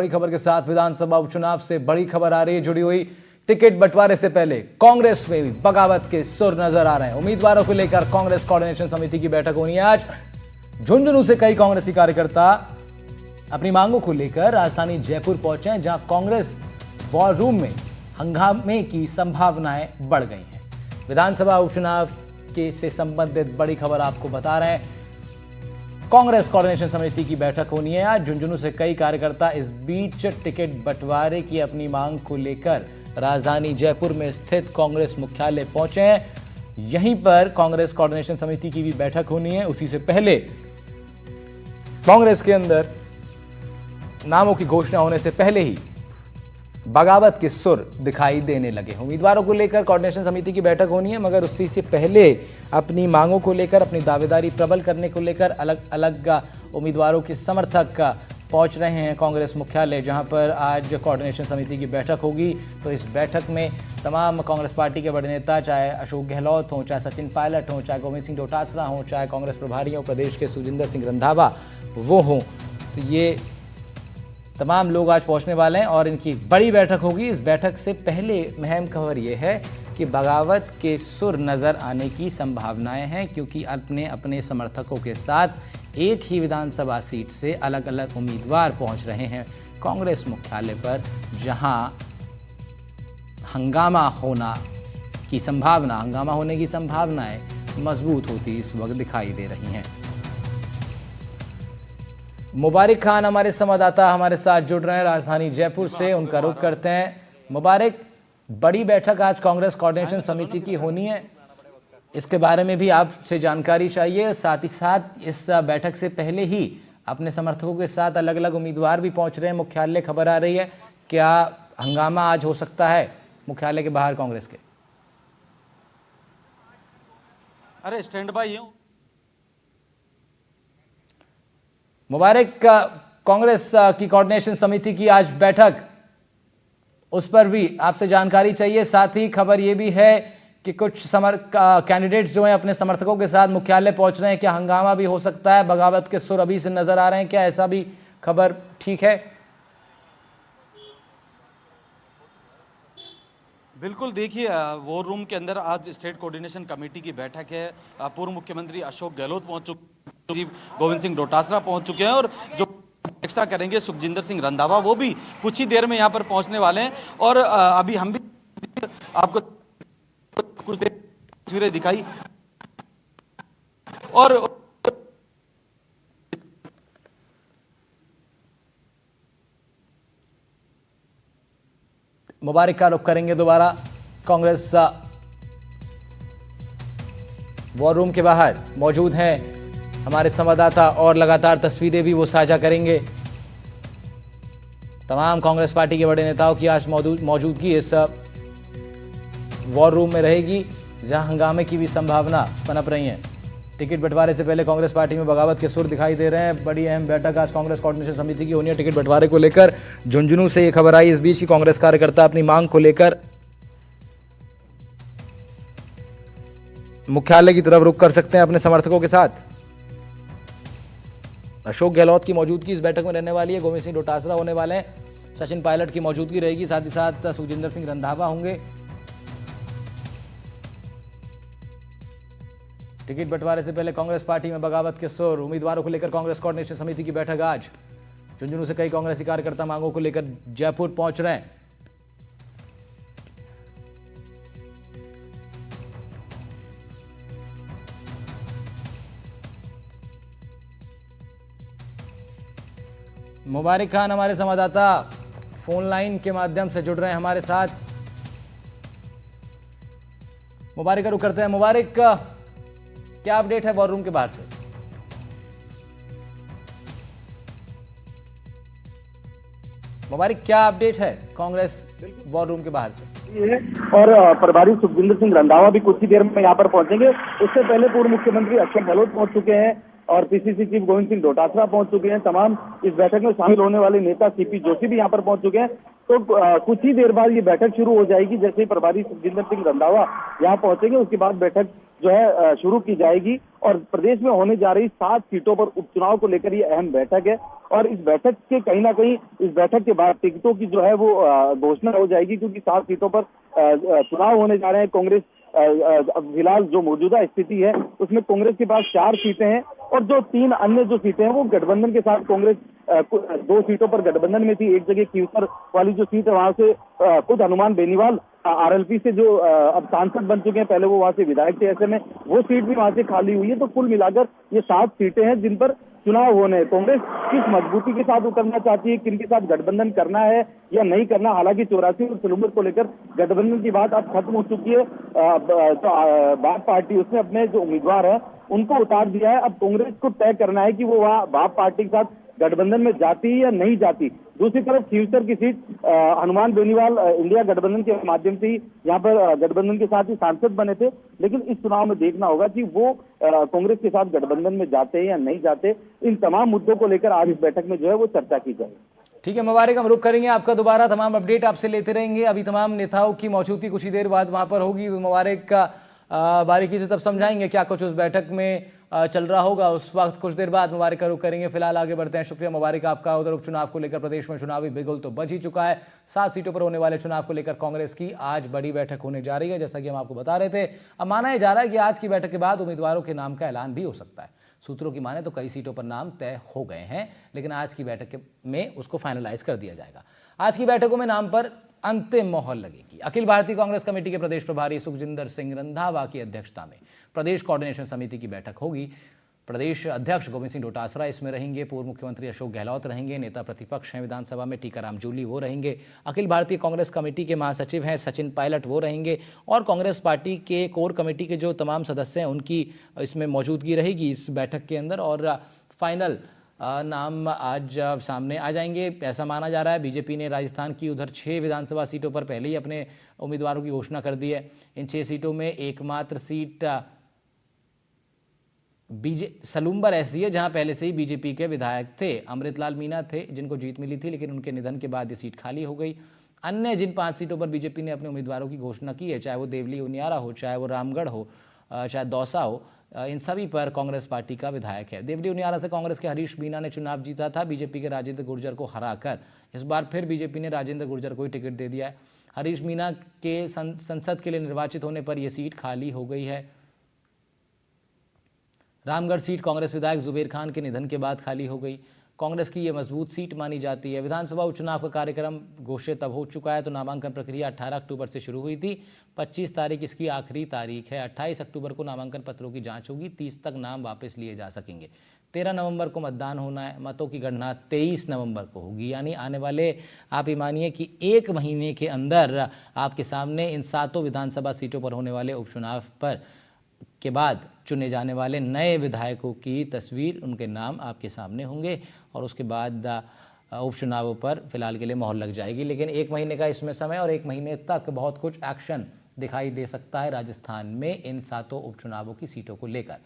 बड़ी खबर के साथ विधानसभा उपचुनाव से बड़ी खबर आ रही है जुड़ी हुई। टिकट बंटवारे से पहले कांग्रेस में भी बगावत के सुर नजर आ रहे हैं। उम्मीदवारों को लेकर कांग्रेस कोऑर्डिनेशन समिति की बैठक होनी है आज। झुंझुनू से कई कांग्रेसी कार्यकर्ता अपनी मांगों को लेकर राजधानी जयपुर पहुंचे हैं, जहां कांग्रेस वॉर रूम में हंगामे की संभावनाएं बढ़ गई हैं। विधानसभा उपचुनाव के से संबंधित बड़ी खबर आपको बता रहे हैं। कांग्रेस कोऑर्डिनेशन समिति की बैठक होनी है आज। झुंझुनू से कई कार्यकर्ता इस बीच टिकट बंटवारे की अपनी मांग को लेकर राजधानी जयपुर में स्थित कांग्रेस मुख्यालय पहुंचे हैं। यहीं पर कांग्रेस कोऑर्डिनेशन समिति की भी बैठक होनी है। उसी से पहले कांग्रेस के अंदर नामों की घोषणा होने से पहले ही बगावत के सुर दिखाई देने लगे। उम्मीदवारों को लेकर कोऑर्डिनेशन समिति की बैठक होनी है, मगर उसी से पहले अपनी मांगों को लेकर, अपनी दावेदारी प्रबल करने को लेकर अलग अलग उम्मीदवारों के समर्थक पहुंच रहे हैं कांग्रेस मुख्यालय, जहां पर आज कोऑर्डिनेशन समिति की बैठक होगी। तो इस बैठक में तमाम कांग्रेस पार्टी के बड़े नेता, चाहे अशोक गहलोत हों, चाहे सचिन पायलट हों, चाहे गोविंद सिंह डोटासरा हों, चाहे कांग्रेस प्रभारी हों प्रदेश के सुखजिंदर सिंह रंधावा वो हों, तो ये तमाम लोग आज पहुंचने वाले हैं और इनकी बड़ी बैठक होगी। इस बैठक से पहले अहम खबर यह है कि बगावत के सुर नजर आने की संभावनाएं हैं, क्योंकि अपने अपने समर्थकों के साथ एक ही विधानसभा सीट से अलग अलग उम्मीदवार पहुंच रहे हैं कांग्रेस मुख्यालय पर, जहां हंगामा होने की संभावनाएं मजबूत होती इस वक्त दिखाई दे रही हैं। मुबारक खान हमारे संवाददाता हमारे साथ जुड़ रहे हैं राजधानी जयपुर से, उनका रुख करते हैं। मुबारक, बड़ी बैठक आज कांग्रेस कोऑर्डिनेशन समिति की होनी है, इसके बारे में भी आपसे जानकारी चाहिए। साथ ही साथ इस बैठक से पहले ही अपने समर्थकों के साथ अलग अलग उम्मीदवार भी पहुंच रहे हैं मुख्यालय, खबर आ रही है। क्या हंगामा आज हो सकता है मुख्यालय के बाहर कांग्रेस के? अरे स्टैंड बाय हूं मुबारक, कांग्रेस की कोऑर्डिनेशन समिति की आज बैठक, उस पर भी आपसे जानकारी चाहिए। साथ ही खबर यह भी है कि कुछ कैंडिडेट्स जो हैं अपने समर्थकों के साथ मुख्यालय पहुंच रहे हैं। क्या हंगामा भी हो सकता है? बगावत के सुर अभी से नजर आ रहे हैं, क्या ऐसा भी खबर ठीक है? बिल्कुल, देखिए वॉर रूम के अंदर आज स्टेट कोऑर्डिनेशन कमेटी की बैठक है। पूर्व मुख्यमंत्री अशोक गहलोत पहुंच चुके, गोविंद सिंह डोटासरा पहुंच चुके हैं, और जो अध्यक्षता करेंगे सुखजिंदर सिंह रंधावा, वो भी कुछ ही देर में यहां पर पहुंचने वाले हैं। और अभी हम भी आपको कुछ देर तस्वीरें दिखाई। और मुबारक का रुख करेंगे दोबारा। कांग्रेस वॉर रूम के बाहर मौजूद हैं हमारे संवाददाता और लगातार तस्वीरें भी वो साझा करेंगे। तमाम कांग्रेस पार्टी के बड़े नेताओं की आज मौजूदगी इस वॉर रूम में रहेगी, जहां हंगामे की भी संभावना पनप रही है। टिकट बंटवारे से पहले कांग्रेस पार्टी में बगावत के सुर दिखाई दे रहे हैं। बड़ी अहम बैठक आज कांग्रेस कोऑर्डिनेशन समिति की होनी है टिकट बंटवारे को लेकर। झुंझुनू से ये खबर आई इस बीच की कांग्रेस कार्यकर्ता अपनी मांग को लेकर मुख्यालय की तरफ रुख कर सकते हैं अपने समर्थकों के साथ। अशोक गहलोत की मौजूदगी इस बैठक में रहने वाली है, गोविंद सिंह डोटासरा होने वाले हैं, सचिन पायलट की मौजूदगी रहेगी, साथ ही साथ सुखजिंदर सिंह रंधावा होंगे। टिकट बंटवारे से पहले कांग्रेस पार्टी में बगावत के सुर, उम्मीदवारों को लेकर कांग्रेस कोऑर्डिनेशन समिति की बैठक आज। झुंझुनू से कई कांग्रेसी कार्यकर्ता मांगों को लेकर जयपुर पहुंच रहे हैं। मुबारक खान हमारे संवाददाता फोन लाइन के माध्यम से जुड़ रहे हैं हमारे साथ। मुबारक का रुख करते हैं। मुबारक, क्या अपडेट है वॉर रूम के बाहर से? मुबारक, क्या अपडेट है कांग्रेस वॉर रूम के बाहर से? और प्रभारी सुखजिंदर सिंह रंधावा भी कुछ ही देर में यहाँ पर पहुंचेंगे। उससे पहले पूर्व मुख्यमंत्री अशोक गहलोत पहुंच चुके हैं और पीसीसी चीफ गोविंद सिंह डोटासरा पहुंच चुके हैं। तमाम इस बैठक में शामिल होने वाले नेता सीपी जोशी भी यहाँ पर पहुंच चुके हैं। तो कुछ ही देर बाद ये बैठक शुरू हो जाएगी। जैसे ही प्रभारी सुखजिंदर सिंह रंधावा यहाँ पहुंचेंगे, उसके बाद बैठक जो है शुरू की जाएगी। और प्रदेश में होने जा रही 7 सीटों पर उपचुनाव को लेकर ये अहम बैठक है और इस बैठक के कहीं ना कहीं इस बैठक के बाद टिकटों की जो है वो घोषणा हो जाएगी, क्योंकि 7 सीटों पर चुनाव होने जा रहे हैं। कांग्रेस फिलहाल जो मौजूदा स्थिति है उसमें कांग्रेस के पास 4 सीटें हैं और जो 3 अन्य जो सीटें हैं वो गठबंधन के साथ कांग्रेस 2 सीटों पर गठबंधन में थी। एक जगह कीवसर वाली जो सीट है वहां से खुद हनुमान बेनीवाल आरएलपी से जो अब सांसद बन चुके हैं, पहले वो वहां से विधायक थे, ऐसे में वो सीट भी वहां से खाली हुई है। तो कुल मिलाकर ये 7 सीटें हैं जिन पर चुनाव होने हैं। कांग्रेस किस मजबूती के साथ उतरना चाहती है, किनके साथ गठबंधन करना है या नहीं करना, हालांकि 84 और सिलुम्बर को लेकर गठबंधन की बात अब खत्म हो चुकी है। तो बाप पार्टी उसने अपने जो उम्मीदवार है उनको उतार दिया है। अब कांग्रेस को तय करना है कि वो वहाँ बाप पार्टी के साथ गठबंधन में जाती है या नहीं जाती। दूसरी तरफ खीवसर की सीट हनुमान बेनीवाल इंडिया गठबंधन के माध्यम से ही यहाँ पर गठबंधन के साथ ही सांसद बने थे, लेकिन इस चुनाव में देखना होगा कि वो कांग्रेस के साथ गठबंधन में जाते हैं या नहीं जाते। इन तमाम मुद्दों को लेकर आज इस बैठक में जो है वो चर्चा की जाए। ठीक है मुबारक, हम रुक करेंगे आपका, दोबारा तमाम अपडेट आपसे लेते रहेंगे। अभी तमाम नेताओं की मौजूदगी कुछ ही देर बाद वहां पर होगी, तो मुबारक का बारीकी से तब समझाएंगे क्या कुछ उस बैठक में चल रहा होगा। उस वक्त कुछ देर बाद मुबारक का रुख करेंगे। फिलहाल आगे बढ़ते हैं। शुक्रिया मुबारक आपका। उधर उपचुनाव को लेकर प्रदेश में चुनावी बिगुल तो बज ही चुका है। 7 सीटों पर होने वाले चुनाव को लेकर कांग्रेस की आज बड़ी बैठक होने जा रही है, जैसा कि हम आपको बता रहे थे। अब माना जा रहा है कि आज की बैठक के बाद उम्मीदवारों के नाम का ऐलान भी हो सकता है। सूत्रों की माने तो कई सीटों पर नाम तय हो गए हैं, लेकिन आज की बैठक में उसको फाइनलाइज कर दिया जाएगा। आज की बैठकों में नाम पर अंतिम मोहर लगेगी। अखिल भारतीय कांग्रेस कमेटी के प्रदेश प्रभारी सुखजिंदर सिंह रंधावा की अध्यक्षता में प्रदेश कोऑर्डिनेशन समिति की बैठक होगी। प्रदेश अध्यक्ष गोविंद सिंह डोटासरा इसमें रहेंगे, पूर्व मुख्यमंत्री अशोक गहलोत रहेंगे, नेता प्रतिपक्ष हैं विधानसभा में टीकाराम जूली वो रहेंगे, अखिल भारतीय कांग्रेस कमेटी के महासचिव हैं सचिन पायलट वो रहेंगे, और कांग्रेस पार्टी के कोर कमेटी के जो तमाम सदस्य हैं उनकी इसमें मौजूदगी रहेगी इस बैठक के अंदर। और फाइनल नाम आज सामने आ जाएंगे, ऐसा माना जा रहा है। बीजेपी ने राजस्थान की उधर 6 विधानसभा सीटों पर पहले ही अपने उम्मीदवारों की घोषणा कर दी है। इन 6 सीटों में एकमात्र सीट सलुम्बर ऐसी है जहां पहले से ही बीजेपी के विधायक थे, अमृतलाल मीणा थे, जिनको जीत मिली थी, लेकिन उनके निधन के बाद ये सीट खाली हो गई। अन्य जिन 5 सीटों पर बीजेपी ने अपने उम्मीदवारों की घोषणा की है, चाहे वो देवली उनियारा हो, चाहे वो रामगढ़ हो, चाहे दौसा हो, इन सभी पर कांग्रेस पार्टी का विधायक है। देवली उनियारा से कांग्रेस के हरीश मीणा ने चुनाव जीता था बीजेपी के राजेंद्र गुर्जर को हराकर। इस बार फिर बीजेपी ने राजेंद्र गुर्जर को ही टिकट दे दिया है। हरीश मीणा के संसद के लिए निर्वाचित होने पर यह सीट खाली हो गई है। रामगढ़ सीट कांग्रेस विधायक जुबेर खान के निधन के बाद खाली हो गई। कांग्रेस की यह मजबूत सीट मानी जाती है। विधानसभा उपचुनाव का कार्यक्रम घोषित तब हो चुका है, तो नामांकन प्रक्रिया 18 अक्टूबर से शुरू हुई थी। 25 तारीख इसकी आखिरी तारीख है। 28 अक्टूबर को नामांकन पत्रों की जांच होगी। 30 तक नाम वापस लिए जा सकेंगे। 13 नवंबर को मतदान होना है। मतों की गणना 23 नवंबर को होगी। यानी आने वाले, आप ये मानिए कि 1 महीने के अंदर आपके सामने इन 7 विधानसभा सीटों पर होने वाले उपचुनाव पर के बाद चुने जाने वाले नए विधायकों की तस्वीर, उनके नाम आपके सामने होंगे, और उसके बाद उपचुनावों पर फिलहाल के लिए मोहर लग जाएगी। लेकिन 1 महीने का इसमें समय, और 1 महीने तक बहुत कुछ एक्शन दिखाई दे सकता है राजस्थान में इन 7 उपचुनावों की सीटों को लेकर।